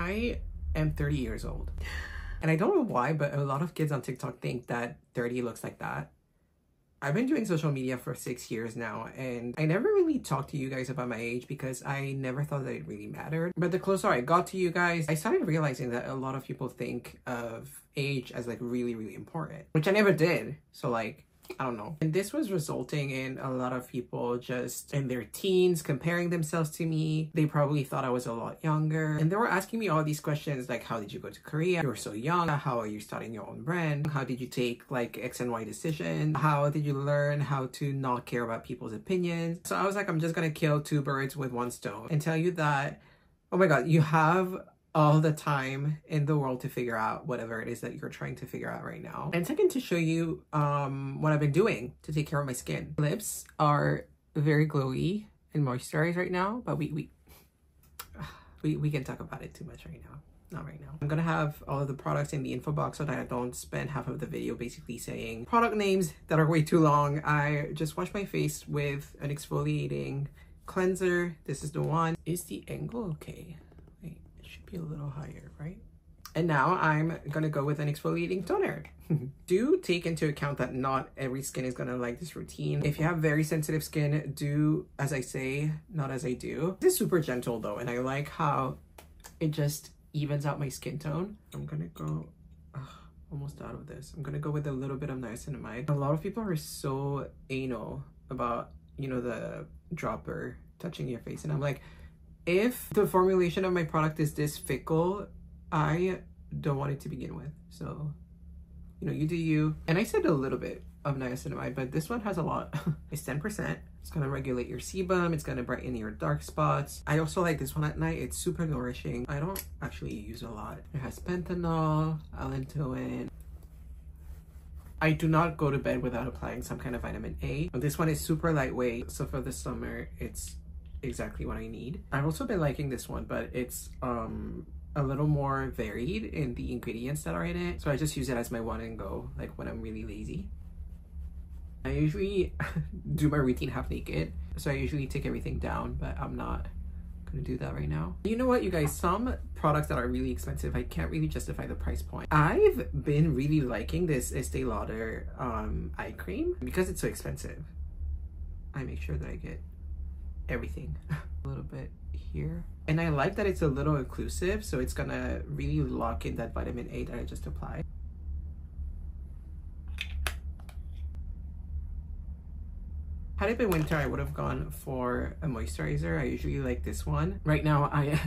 I am 30 years old. And I don't know why, but a lot of kids on TikTok think that 30 looks like that. I've been doing social media for 6 years now, and I never really talked to you guys about my age because I never thought that it really mattered. But the closer I got to you guys, I started realizing that a lot of people think of age as like really, really important, which I never did. So like, I don't know. And this was resulting in a lot of people just in their teens comparing themselves to me. They probably thought I was a lot younger. And they were asking me all these questions like, how did you go to Korea? You were so young. How are you starting your own brand? How did you take like X and Y decision? How did you learn how to not care about people's opinions? So I was like, I'm just gonna kill two birds with one stone and tell you that, oh my God, you have all the time in the world to figure out whatever it is that you're trying to figure out right now. And second, to show you what I've been doing to take care of my skin. Lips are very glowy and moisturized right now, but we can talk about it too much right now. Not right now. I'm gonna have all of the products in the info box so that I don't spend half of the video basically saying product names that are way too long. I just wash my face with an exfoliating cleanser. This is the one. Is the angle okay? Be a little higher, right? And now I'm gonna go with an exfoliating toner. Do take into account that not every skin is gonna like this routine. If you have very sensitive skin, do as I say, not as I do. This is super gentle though, and I like how it just evens out my skin tone. I'm gonna go almost out of this. I'm gonna go with a little bit of niacinamide. A lot of people are so anal about, you know, the dropper touching your face, and I'm like, if the formulation of my product is this fickle, I don't want it to begin with. So, you know, you do you. And I said a little bit of niacinamide, but this one has a lot. It's 10%. It's gonna regulate your sebum. It's gonna brighten your dark spots. I also like this one at night. It's super nourishing. I don't actually use a lot. It has pentanol, allantoin. I do not go to bed without applying some kind of vitamin A. This one is super lightweight, so for the summer, it's exactly what I need. I've also been liking this one, but it's a little more varied in the ingredients that are in it. So I just use it as my one and go, like when I'm really lazy. I usually do my routine half naked, so I usually take everything down, but I'm not gonna do that right now. You know what, you guys, some products that are really expensive, I can't really justify the price point. I've been really liking this Estee Lauder eye cream because it's so expensive. I make sure that I get everything a little bit here, and I like that it's a little occlusive, so it's gonna really lock in that vitamin A that I just applied. Had it been winter, I would have gone for a moisturizer. I usually like this one. Right now I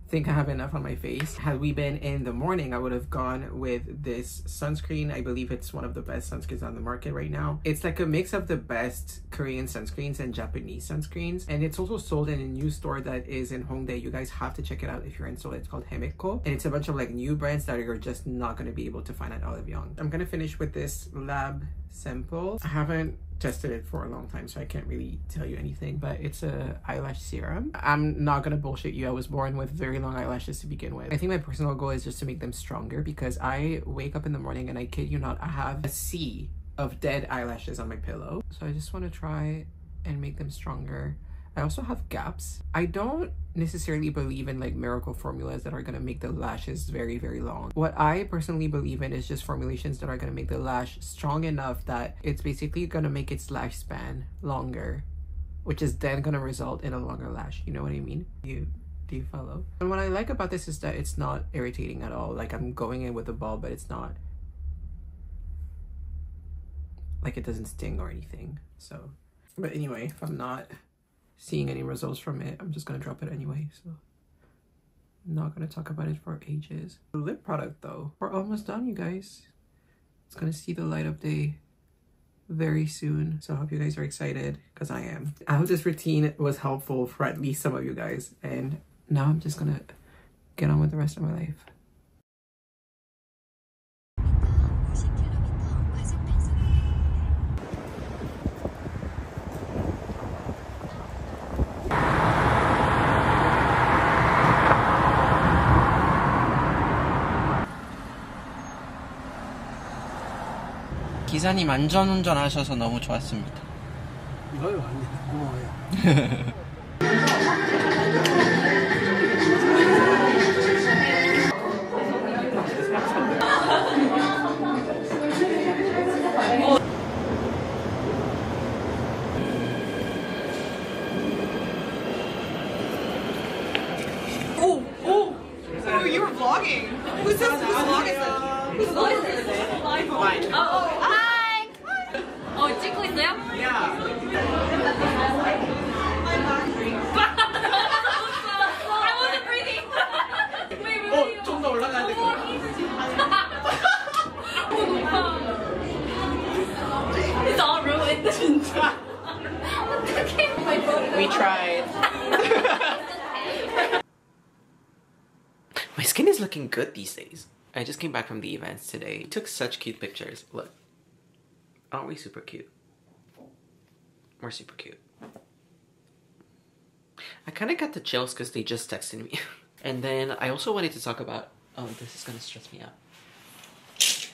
think I have enough on my face. Had we been in the morning, I would have gone with this sunscreen. I believe it's one of the best sunscreens on the market right now. It's like a mix of the best Korean sunscreens and Japanese sunscreens, and it's also sold in a new store that is in Hongdae. You guys have to check it out if you're in Seoul. It's called Hemeko, and it's a bunch of like new brands that you're just not going to be able to find at Olive Young. I'm gonna finish with this lab sample. I haven't tested it for a long time, so I can't really tell you anything, but it's a eyelash serum. I'm not gonna bullshit you. I was born with very long eyelashes to begin with. I think my personal goal is just to make them stronger, because I wake up in the morning and I kid you not, I have a sea of dead eyelashes on my pillow. So I just want to try and make them stronger. I also have gaps. I don't necessarily believe in like miracle formulas that are gonna make the lashes very, very long. What I personally believe in is just formulations that are gonna make the lash strong enough that it's basically gonna make its lash span longer, which is then gonna result in a longer lash. You know what I mean? Do you follow? And what I like about this is that it's not irritating at all. Like, I'm going in with a ball, but it's not like it doesn't sting or anything. So, but anyway, if I'm not seeing any results from it, I'm just gonna drop it anyway, so I'm not gonna talk about it for ages. The lip product though, we're almost done, you guys. It's gonna see the light of day very soon, so I hope you guys are excited, because I am. I hope this routine was helpful for at least some of you guys, and now I'm just gonna get on with the rest of my life. 기사님 안전운전 하셔서 너무 좋았습니다. 아유, 아니, 고마워요. 찍고 있어요? I wasn't breathing. 좀 더 올라가야 돼. It's all ruined. 진짜. We tried. My skin is looking good these days. I just came back from the events today. We took such cute pictures. Look. Aren't we super cute? We're super cute. I kind of got the chills because they just texted me. And then I also wanted to talk about... Oh, this is gonna stress me out.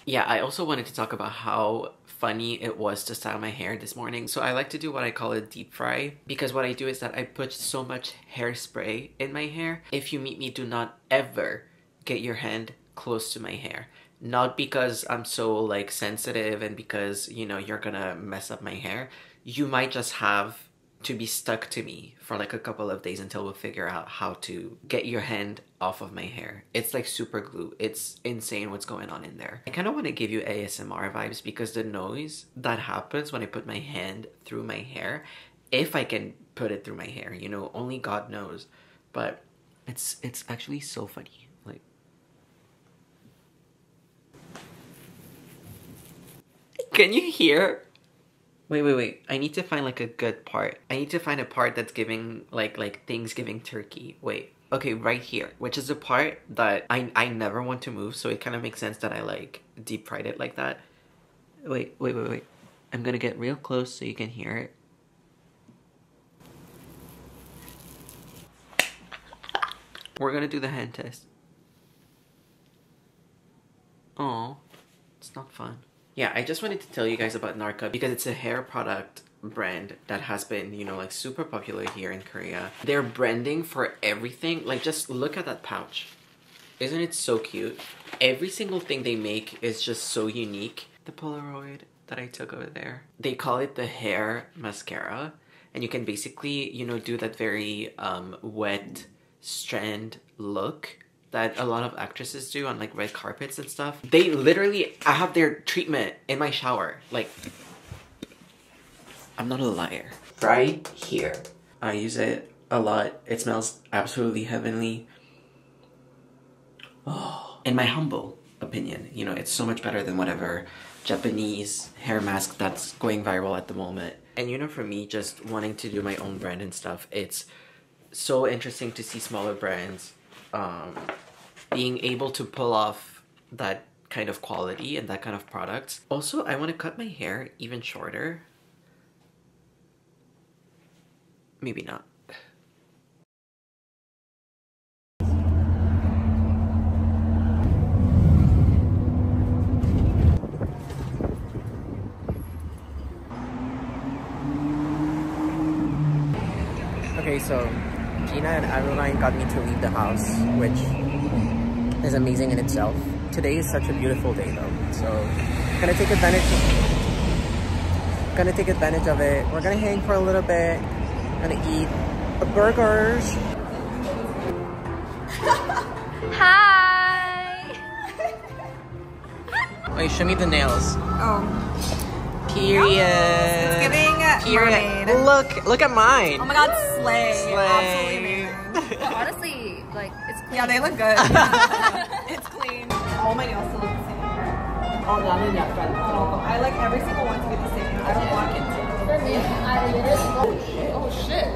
Yeah, I also wanted to talk about how funny it was to style my hair this morning. So I like to do what I call a deep fry, because what I do is that I put so much hairspray in my hair. If you meet me, do not ever get your hand close to my hair. Not because I'm so like sensitive and because, you know, you're gonna mess up my hair. You might just have to be stuck to me for like a couple of days until we'll figure out how to get your hand off of my hair. It's like super glue. It's insane what's going on in there. I kind of want to give you ASMR vibes because the noise that happens when I put my hand through my hair, if I can put it through my hair, you know, only God knows. But it's actually so funny. Like, can you hear? Wait. I need to find like a good part. I need to find a part that's giving like Thanksgiving turkey. Wait. Okay, right here, which is the part that I never want to move, so it kind of makes sense that I like deep fried it like that. Wait. I'm gonna get real close so you can hear it. We're gonna do the hand test. Oh, it's not fun. Yeah, I just wanted to tell you guys about Narka because it's a hair product brand that has been, you know, like super popular here in Korea. They're branding for everything. Like, just look at that pouch. Isn't it so cute? Every single thing they make is just so unique. The Polaroid that I took over there. They call it the hair mascara. And you can basically, you know, do that very wet strand look that a lot of actresses do on like red carpets and stuff. They literally, I have their treatment in my shower. Like, I'm not a liar. Right here. I use it a lot. It smells absolutely heavenly. Oh, in my humble opinion, you know, it's so much better than whatever Japanese hair mask that's going viral at the moment. And you know, for me, just wanting to do my own brand and stuff, it's so interesting to see smaller brands being able to pull off that kind of quality and that kind of products. Also, I want to cut my hair even shorter. Maybe not. Okay, so Gina and Adeline got me to leave the house, which is amazing in itself. Today is such a beautiful day though, so gonna take advantage of it. We're gonna hang for a little bit, gonna eat burgers. Hi. Wait, show me the nails. Oh. Period. It's giving mermaid. Look at mine. Oh my god, slay. Slay. Absolutely amazing. But honestly, like, it's clean. Yeah, they look good. It's clean. All my nails still look the same. Oh, 나는 약간 그런 거. I like every single one to be the same. I don't want it to. For me, oh shit.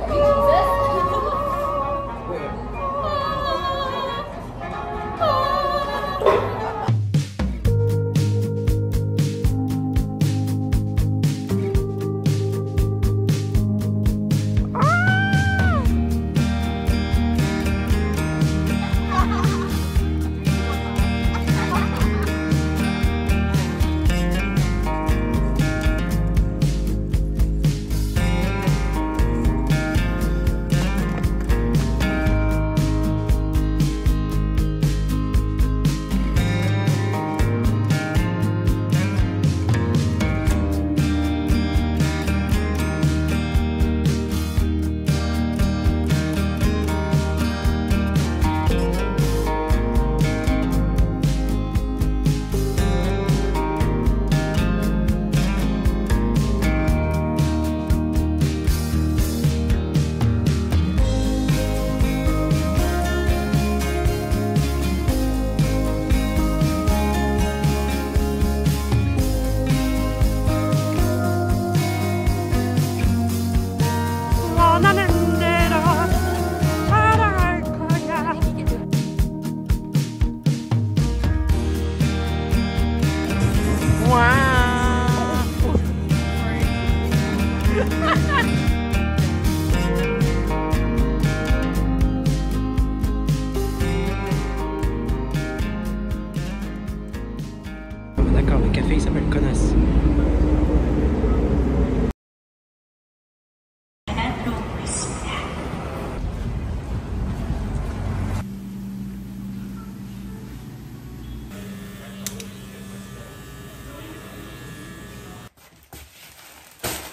Bangkok, Café Americanas.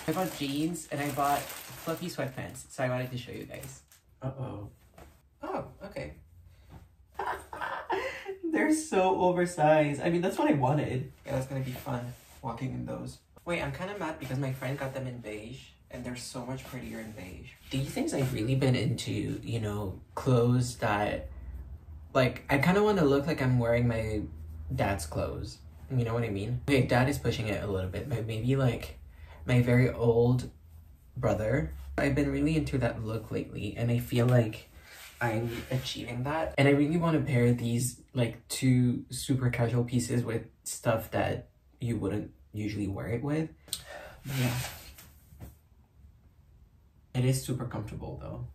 I bought jeans and I bought fluffy sweatpants, so I wanted to show you guys. Uh-oh. Oh, okay. They're so oversized. I mean, that's what I wanted. Yeah, that's gonna be fun, walking in those. Wait, I'm kind of mad because my friend got them in beige, and they're so much prettier in beige. These things I've really been into, you know, clothes that, like, I kind of want to look like I'm wearing my dad's clothes. You know what I mean? Okay, dad is pushing it a little bit, but maybe, like, my very old brother. I've been really into that look lately, and I feel like I'm achieving that. And I really want to pair these like two super casual pieces with stuff that you wouldn't usually wear it with. But yeah. It is super comfortable though.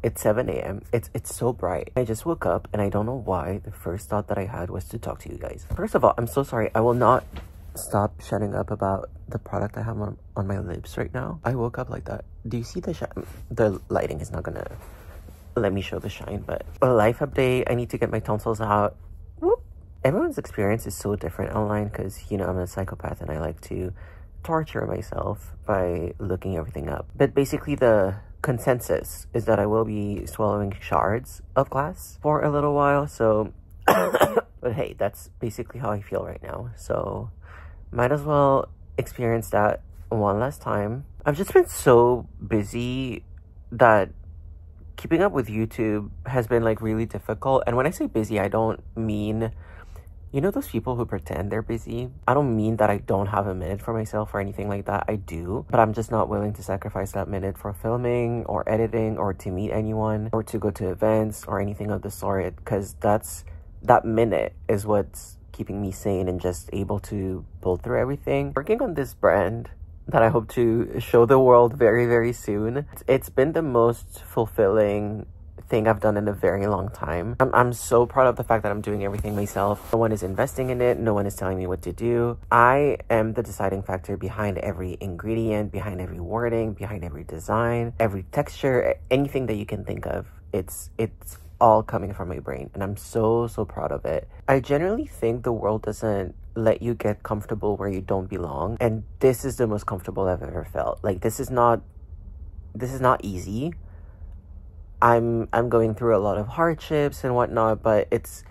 It's 7 a.m. It's so bright. I just woke up and I don't know why the first thought that I had was to talk to you guys. First of all, I'm so sorry. I will not stop shutting up about the product I have on my lips right now. I woke up like that. Do you see the shine? The lighting is not gonna let me show the shine, but a life update. I need to get my tonsils out. Whoop. Everyone's experience is so different online because, you know, I'm a psychopath and I like to torture myself by looking everything up. But basically the consensus is that I will be swallowing shards of glass for a little while, so but hey, that's basically how I feel right now, so might as well experience that one last time. I've just been so busy that keeping up with YouTube has been like really difficult. And when I say busy, I don't mean, you know, those people who pretend they're busy. I don't mean that I don't have a minute for myself or anything like that. I do, but I'm just not willing to sacrifice that minute for filming or editing or to meet anyone or to go to events or anything of the sort, because that minute is what's keeping me sane and just able to pull through everything. Working on this brand that I hope to show the world very, very soon. It's been the most fulfilling thing I've done in a very long time. I'm so proud of the fact that I'm doing everything myself. No one is investing in it. No one is telling me what to do. I am the deciding factor behind every ingredient, behind every wording, behind every design, every texture, anything that you can think of. It's all coming from my brain, and I'm so proud of it. I generally think the world doesn't let you get comfortable where you don't belong, and this is the most comfortable I've ever felt. Like, this is not easy. I'm going through a lot of hardships and whatnot, but it's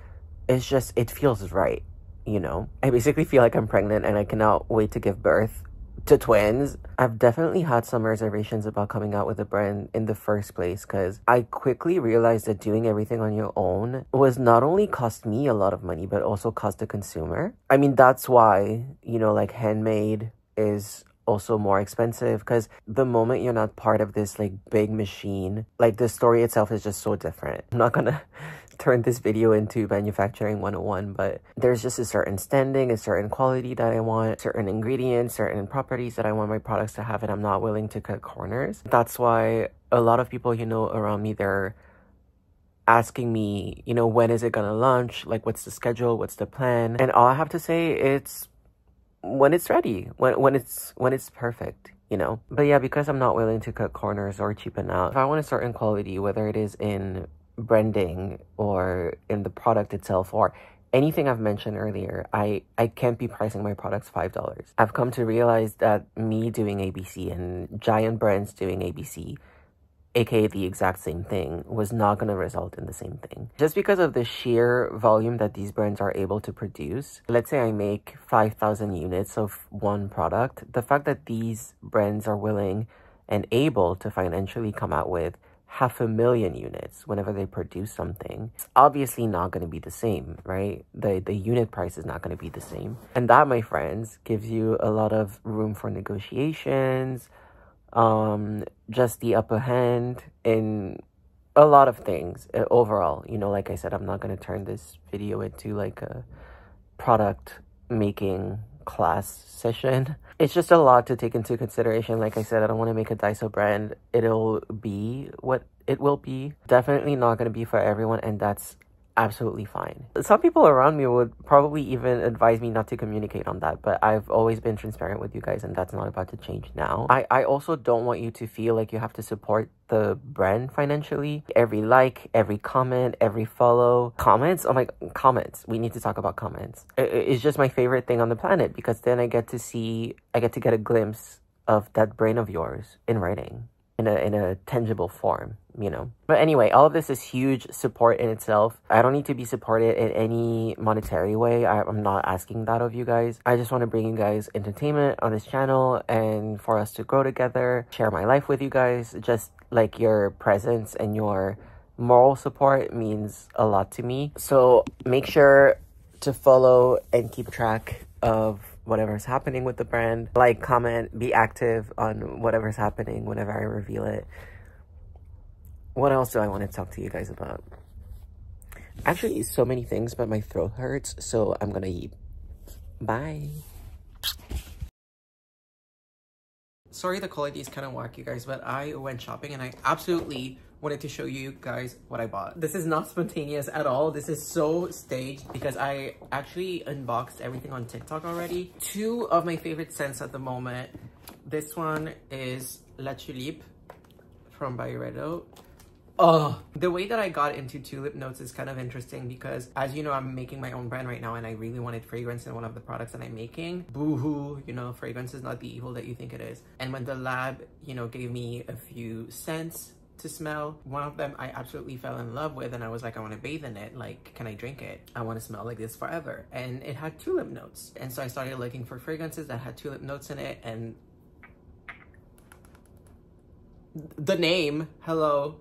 just, it feels right, you know? I basically feel like I'm pregnant and I cannot wait to give birth to twins. I've definitely had some reservations about coming out with a brand in the first place, because I quickly realized that doing everything on your own was not only cost me a lot of money, but also cost the consumer. I mean, that's why, you know, like, handmade is also more expensive, because the moment you're not part of this like big machine, like, the story itself is just so different. I'm not gonna turn this video into manufacturing 101, but there's just a certain standing, a certain quality that I want, certain ingredients, certain properties that I want my products to have, and I'm not willing to cut corners. That's why a lot of people, you know, around me, they're asking me, you know, when is it gonna launch? Like, what's the schedule? What's the plan? And all I have to say, it's when it's ready, when it's perfect, you know? But yeah, because I'm not willing to cut corners or cheapen out, if I want a certain quality, whether it is in branding or in the product itself or anything I've mentioned earlier, I can't be pricing my products $5. I've come to realize that me doing ABC and giant brands doing ABC, aka the exact same thing, was not going to result in the same thing. Just because of the sheer volume that these brands are able to produce. Let's say I make 5,000 units of one product. The fact that these brands are willing and able to financially come out with 500,000 units whenever they produce something, it's obviously not going to be the same, right? The unit price is not going to be the same. And that, my friends, gives you a lot of room for negotiations, just the upper hand in a lot of things overall. You know, like I said, I'm not going to turn this video into like a product making class session. It's just a lot to take into consideration. Like I said, I don't want to make a Daiso brand. It'll be what it will be. Definitely not going to be for everyone, and that's absolutely fine. Some people around me would probably even advise me not to communicate on that, but I've always been transparent with you guys, and that's not about to change now. I also don't want you to feel like you have to support the brand financially. Every like, every comment, every follow, comments, oh my, comments. We need to talk about comments. It's just my favorite thing on the planet, because then I get to get a glimpse of that brain of yours in writing. In a tangible form, you know. But anyway, all of this is huge support in itself. I don't need to be supported in any monetary way. I'm not asking that of you guys. I just want to bring you guys entertainment on this channel, and for us to grow together, share my life with you guys. Just like your presence and your moral support means a lot to me. So make sure to follow and keep track of whatever's happening with the brand. Like, comment, be active on whatever's happening whenever I reveal it. What else do I want to talk to you guys about? Actually, so many things, but my throat hurts, so I'm gonna eat. Bye. Sorry the quality is kind of whack, you guys, but I went shopping and I absolutely wanted to show you guys what I bought. This is not spontaneous at all. This is so staged because I actually unboxed everything on TikTok already. Two of my favorite scents at the moment. This one is La Tulipe from Purito. Oh, the way that I got into tulip notes is kind of interesting because, as you know, I'm making my own brand right now and I really wanted fragrance in one of the products that I'm making. Boo-hoo, you know, fragrance is not the evil that you think it is. And when the lab, you know, gave me a few scents to smell, one of them I absolutely fell in love with, and I was like, I want to bathe in it. Like, can I drink it? I want to smell like this forever. And it had tulip notes. And so I started looking for fragrances that had tulip notes in it, and the name, hello.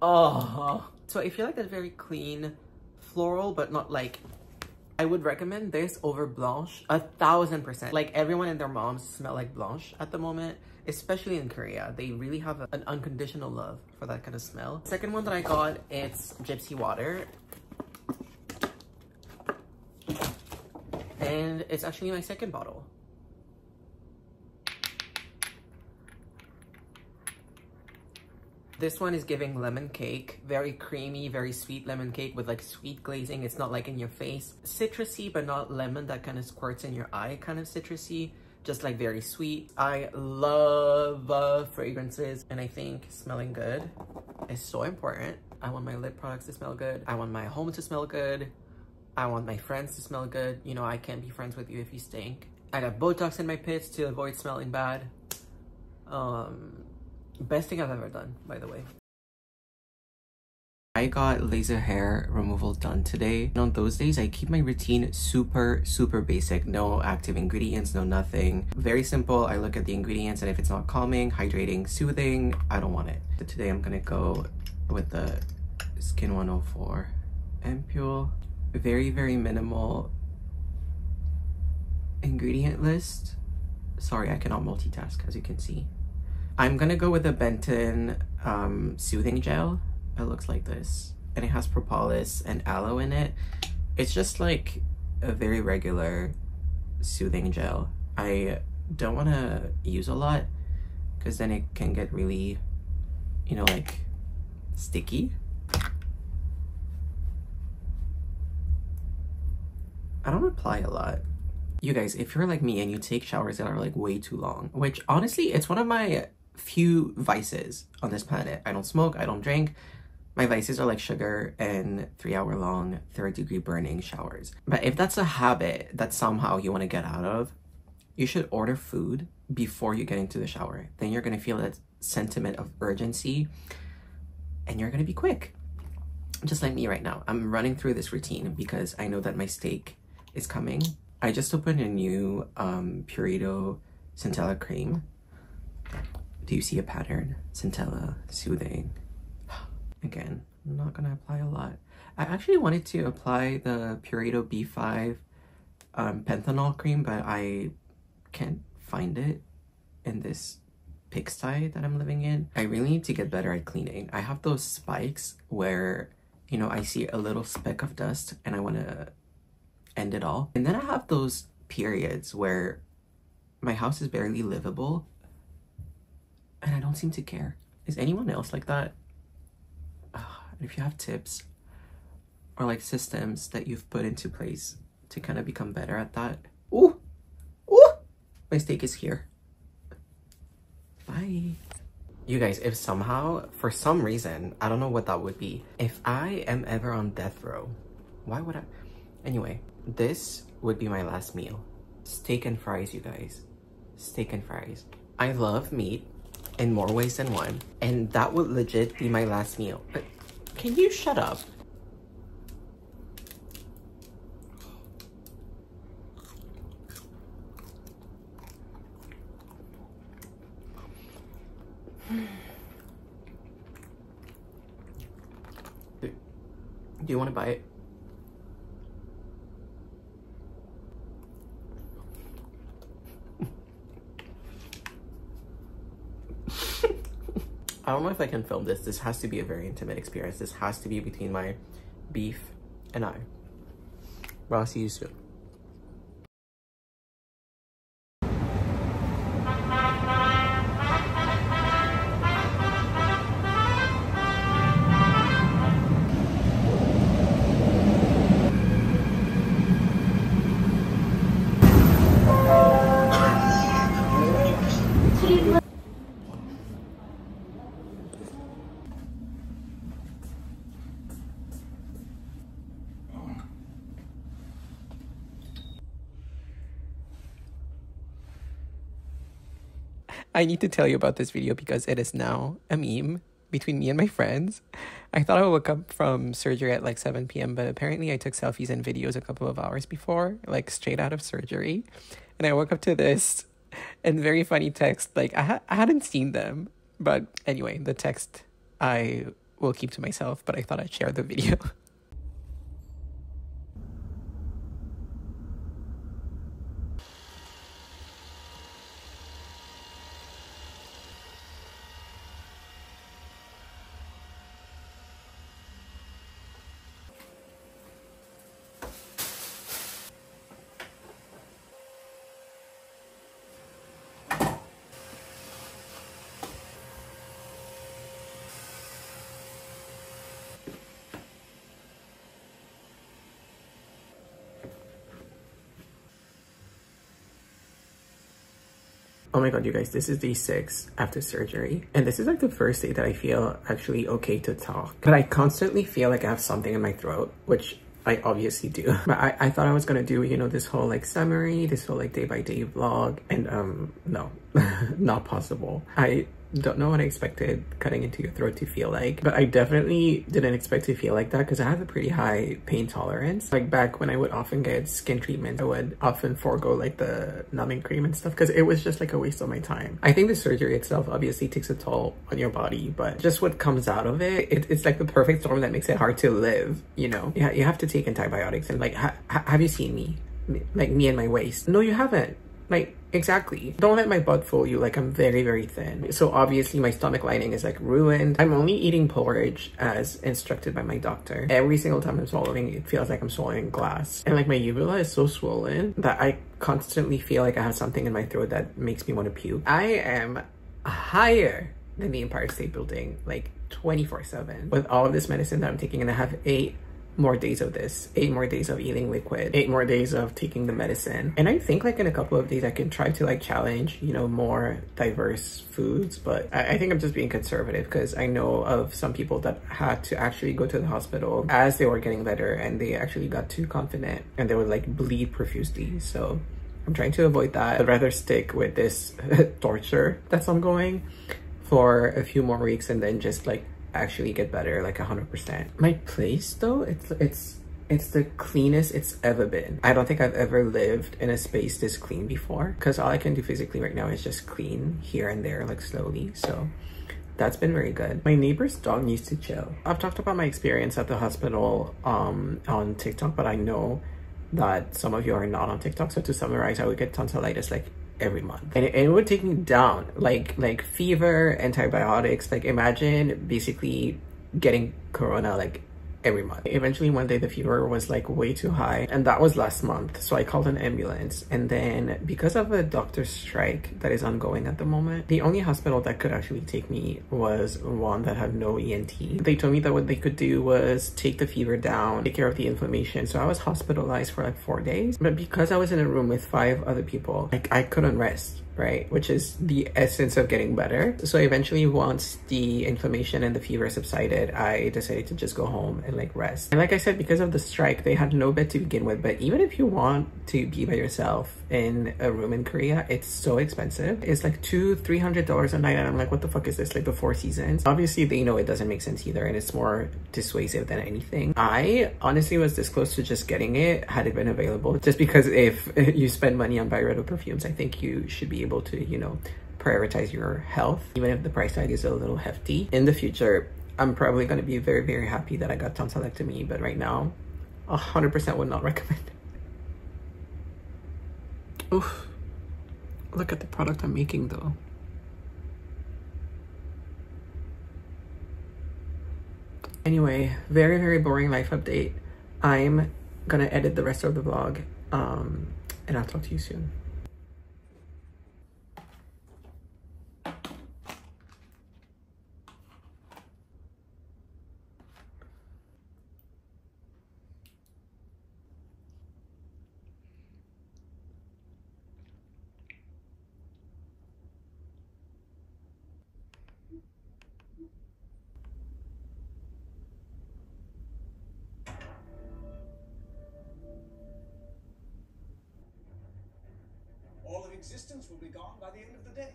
Oh, so I feel like that's very clean, floral, but not like, I would recommend this over Blanche 1000%. Like, everyone and their moms smell like Blanche at the moment, especially in Korea. They really have an unconditional love for that kind of smell. Second one that I got, it's Gypsy Water. And it's actually my second bottle. This one is giving lemon cake. Very creamy, very sweet lemon cake with like sweet glazing. It's not like in your face. Citrusy, but not lemon that kind of squirts in your eye kind of citrusy. Just like very sweet. I love fragrances, and I think smelling good is so important. I want my lip products to smell good. I want my home to smell good. I want my friends to smell good. You know, I can't be friends with you if you stink. I got Botox in my pits to avoid smelling bad. Best thing I've ever done, by the way. I got laser hair removal done today. And on those days, I keep my routine super basic. No active ingredients, no nothing. Very simple. I look at the ingredients, and if it's not calming, hydrating, soothing, I don't want it. So today I'm gonna go with the Skin 104 Ampoule. Very minimal ingredient list. Sorry, I cannot multitask, as you can see. I'm gonna go with the Benton soothing gel. It looks like this, and it has propolis and aloe in it. It's just like a very regular soothing gel. I don't want to use a lot because then it can get really, you know, like sticky. I don't apply a lot. You guys, if you're like me and you take showers that are like way too long, which honestly, it's one of my few vices on this planet. I don't smoke, I don't drink. My vices are like sugar and 3-hour-long, third-degree burning showers. But if that's a habit that somehow you want to get out of, you should order food before you get into the shower. Then you're going to feel that sentiment of urgency, and you're going to be quick. Just like me right now. I'm running through this routine because I know that my steak is coming. I just opened a new Purito Centella cream. Do you see a pattern? Centella, soothing. Again, I'm not gonna apply a lot. I actually wanted to apply the Purito B5 Panthenol cream, but I can't find it in this pigsty that I'm living in. I really need to get better at cleaning. I have those spikes where you know, I see a little speck of dust and I want to end it all. And then I have those periods where my house is barely livable and I don't seem to care. Is anyone else like that? If you have tips or like systems that you've put into place to kind of become better at that. Ooh, ooh, my steak is here. Bye. You guys, if somehow, for some reason, I don't know what that would be, if I am ever on death row, why would I? Anyway, this would be my last meal. Steak and fries, you guys. Steak and fries. I love meat in more ways than one, and that would legit be my last meal. But can you shut up? Do you want to buy it? I don't know if I can film this. This has to be a very intimate experience. This has to be between my beef and I. Well, I'll see you soon. I need to tell you about this video because it is now a meme between me and my friends. I thought I would wake up from surgery at like 7 p.m. but apparently I took selfies and videos a couple of hours before, like straight out of surgery. And I woke up to this and very funny text. Like I hadn't seen them, but anyway, the text I will keep to myself, but I thought I'd share the video. Oh my god, you guys, this is day 6 after surgery. And this is like the first day that I feel actually okay to talk. But I constantly feel like I have something in my throat, which I obviously do. But I thought I was gonna do, you know, this whole like summary, this whole like day-by-day vlog. And no, not possible. I don't know what I expected cutting into your throat to feel like, but I definitely didn't expect to feel like that because I have a pretty high pain tolerance. Like back when I would often get skin treatment, I would often forego like the numbing cream and stuff because it was just like a waste of my time. I think the surgery itself obviously takes a toll on your body, but just what comes out of it, it's like the perfect storm that makes it hard to live, you know? Yeah, you have to take antibiotics and like, have you seen me? Like me and my waist? No, you haven't. Like, exactly. Don't let my butt fool you. Like, I'm very, very thin. So obviously my stomach lining is like ruined. I'm only eating porridge as instructed by my doctor. Every single time I'm swallowing, it feels like I'm swallowing glass. And like my uvula is so swollen that I constantly feel like I have something in my throat that makes me want to puke. I am higher than the Empire State Building, like 24/7. With all of this medicine that I'm taking, and I have 8 more days of this, 8 more days of eating liquid, 8 more days of taking the medicine. And I think like in a couple of days I can try to like challenge, you know, more diverse foods, but I think I'm just being conservative because I know of some people that had to actually go to the hospital as they were getting better and they actually got too confident and they would like bleed profusely. So I'm trying to avoid that. I'd rather stick with this torture that's ongoing for a few more weeks and then just like actually get better like 100%. My place though, it's the cleanest it's ever been. I don't think I've ever lived in a space this clean before because all I can do physically right now is just clean here and there like slowly. So that's been very good. My neighbor's dog needs to chill. I've talked about my experience at the hospital on TikTok, but I know that some of you are not on TikTok. So to summarize, I would get tonsillitis like every month and it would take me down, like fever, antibiotics. Like imagine basically getting corona like every month. Eventually one day the fever was like way too high, and that was last month, so I called an ambulance. And then because of a doctor's strike that is ongoing at the moment, the only hospital that could actually take me was one that had no ENT. They told me that what they could do was take the fever down, take care of the inflammation. So I was hospitalized for like 4 days, but because I was in a room with 5 other people, like I couldn't rest, right? Which is the essence of getting better. So eventually once the inflammation and the fever subsided, I decided to just go home and like rest. And like I said, because of the strike, they had no bed to begin with. But even if you want to be by yourself in a room in Korea, it's so expensive. It's like $200-300 a night, and I'm like, what the fuck is this? Like the 4 seasons? Obviously they know it doesn't make sense either, and it's more dissuasive than anything. I honestly was this close to just getting it had it been available, just because if you spend money on Byredo perfumes, I think you should be able to, you know, prioritize your health, even if the price tag is a little hefty. In the future, I'm probably going to be very, very happy that I got tonsillectomy, but right now 100% would not recommend it. Oof, look at the product I'm making though. Anyway, very, very boring life update. I'm gonna edit the rest of the vlog, and I'll talk to you soon. All of existence will be gone by the end of the day.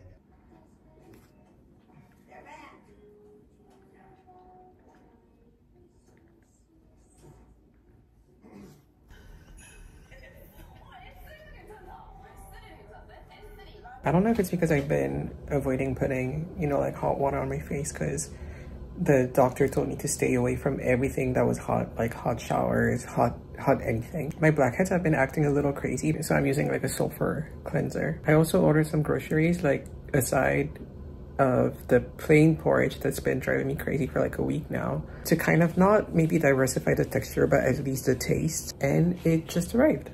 I don't know if it's because I've been avoiding putting, you know, like hot water on my face, because the doctor told me to stay away from everything that was hot, like hot showers, hot anything. My blackheads have been acting a little crazy, so I'm using like a sulfur cleanser. I also ordered some groceries, like aside of the plain porridge that's been driving me crazy for like a week now, to kind of not maybe diversify the texture, but at least the taste. And it just arrived.